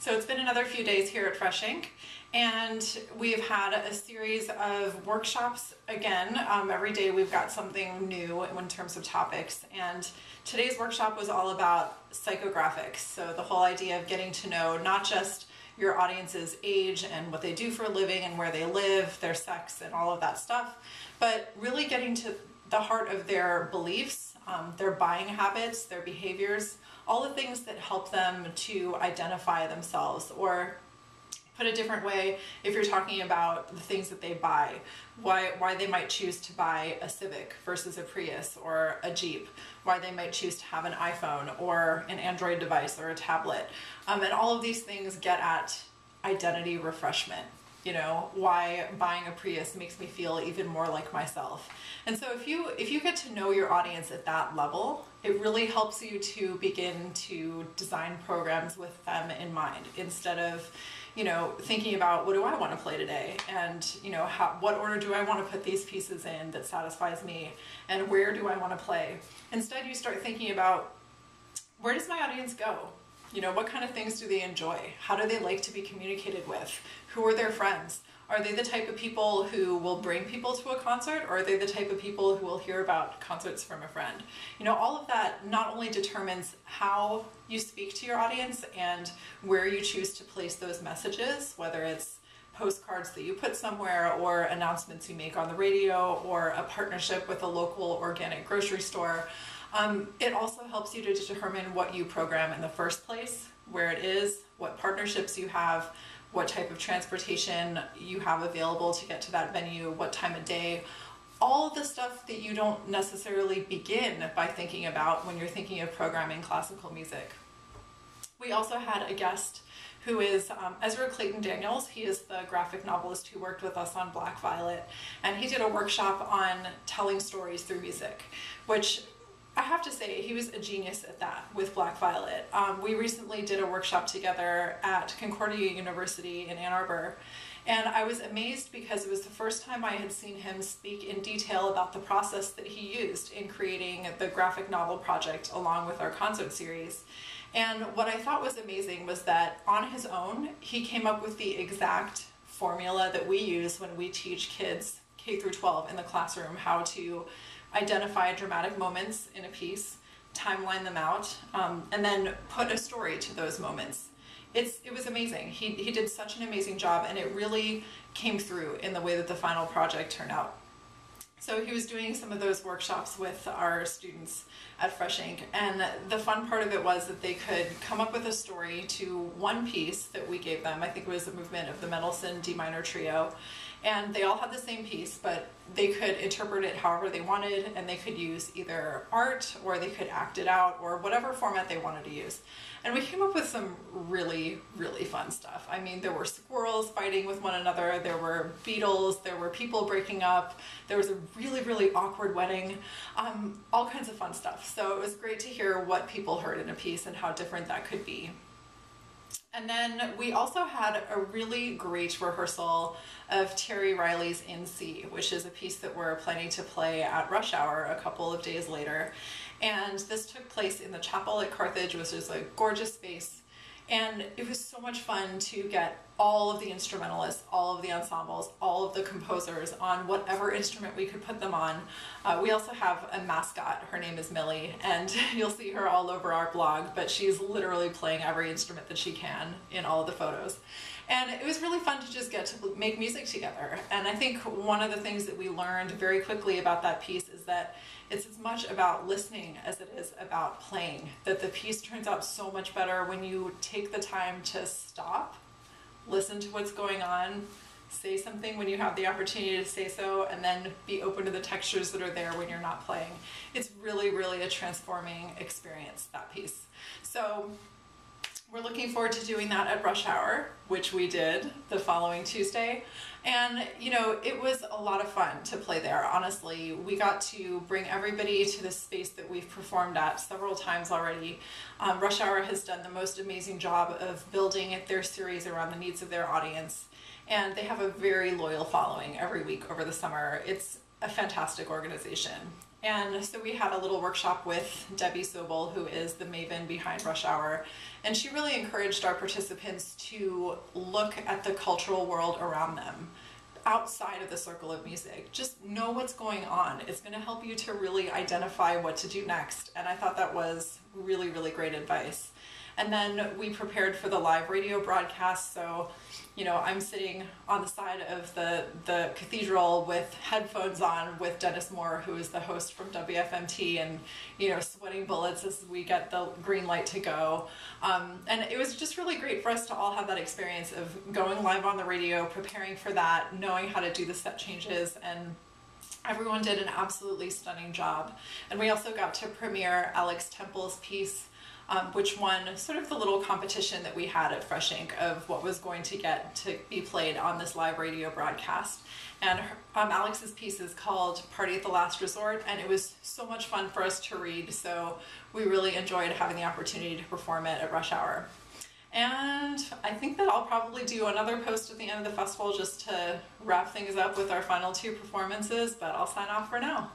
So it's been another few days here at Fresh Ink, and we've had a series of workshops again. Every day we've got something new in terms of topics, and today's workshop was all about psychographics. So the whole idea of getting to know not just your audience's age and what they do for a living and where they live, their sex and all of that stuff, but really getting to the heart of their beliefs, their buying habits, their behaviors, all the things that help them to identify themselves. Or put a different way, if you're talking about the things that they buy, why they might choose to buy a Civic versus a Prius or a Jeep, why they might choose to have an iPhone or an Android device or a tablet. And all of these things get at identity refreshment. You know, why buying a Prius makes me feel even more like myself. And so if you get to know your audience at that level, it really helps you to begin to design programs with them in mind, instead of, you know, thinking about what do I want to play today, and, you know, what order do I want to put these pieces in that satisfies me, and where do I want to play. Instead, you start thinking about, where does my audience go? You know, what kind of things do they enjoy? How do they like to be communicated with? Who are their friends? Are they the type of people who will bring people to a concert, or are they the type of people who will hear about concerts from a friend? You know, all of that not only determines how you speak to your audience and where you choose to place those messages, whether it's postcards that you put somewhere or announcements you make on the radio or a partnership with a local organic grocery store. It also helps you to determine what you program in the first place, where it is, what partnerships you have, what type of transportation you have available to get to that venue, what time of day, all the stuff that you don't necessarily begin by thinking about when you're thinking of programming classical music. We also had a guest who is Ezra Clayton Daniels. He is the graphic novelist who worked with us on Black Violet, and he did a workshop on telling stories through music, which I have to say, he was a genius at that with Black Violet. We recently did a workshop together at Concordia University in Ann Arbor, and I was amazed because it was the first time I had seen him speak in detail about the process that he used in creating the graphic novel project along with our concert series. And what I thought was amazing was that on his own, he came up with the exact formula that we use when we teach kids K through 12 in the classroom how to identify dramatic moments in a piece, timeline them out, and then put a story to those moments. It was amazing. He did such an amazing job, and it really came through in the way that the final project turned out. So he was doing some of those workshops with our students at Fresh Ink, and the fun part of it was that they could come up with a story to one piece that we gave them. I think it was a movement of the Mendelssohn D minor trio, and they all had the same piece, but they could interpret it however they wanted, and they could use either art, or they could act it out, or whatever format they wanted to use. And we came up with some really, really fun stuff. I mean, there were squirrels fighting with one another, there were beetles, there were people breaking up, there was a really, really awkward wedding, all kinds of fun stuff. So it was great to hear what people heard in a piece and how different that could be. And then we also had a really great rehearsal of Terry Riley's In C, which is a piece that we're planning to play at Rush Hour a couple of days later. And this took place in the chapel at Carthage, which is a gorgeous space. And it was so much fun to get all of the instrumentalists, all of the ensembles, all of the composers on whatever instrument we could put them on. We also have a mascot. Her name is Millie, and you'll see her all over our blog, but she's literally playing every instrument that she can in all of the photos. And it was really fun to just get to make music together. And I think one of the things that we learned very quickly about that piece is that it's as much about listening as it is about playing, that the piece turns out so much better when you take the time to stop, listen to what's going on, say something when you have the opportunity to say so, and then be open to the textures that are there when you're not playing. It's really, really a transforming experience, that piece. So we're looking forward to doing that at Rush Hour, which we did the following Tuesday. And, you know, it was a lot of fun to play there, honestly. We got to bring everybody to the space that we've performed at several times already. Rush Hour has done the most amazing job of building their series around the needs of their audience. And they have a very loyal following every week over the summer. It's a fantastic organization. And so we had a little workshop with Debbie Sobel, who is the maven behind Rush Hour. And she really encouraged our participants to look at the cultural world around them, outside of the circle of music. Just know what's going on. It's going to help you to really identify what to do next. And I thought that was really, really great advice. And then we prepared for the live radio broadcast. So, you know, I'm sitting on the side of the cathedral with headphones on with Dennis Moore, who is the host from WFMT, and, you know, sweating bullets as we get the green light to go. And it was just really great for us to all have that experience of going live on the radio, preparing for that, knowing how to do the set changes, and everyone did an absolutely stunning job. And we also got to premiere Alex Temple's piece, which won sort of the little competition that we had at Fresh Ink of what was going to get to be played on this live radio broadcast. And Alex's piece is called Party at the Last Resort, and it was so much fun for us to read, so we really enjoyed having the opportunity to perform it at Rush Hour. And I think that I'll probably do another post at the end of the festival just to wrap things up with our final 2 performances, but I'll sign off for now.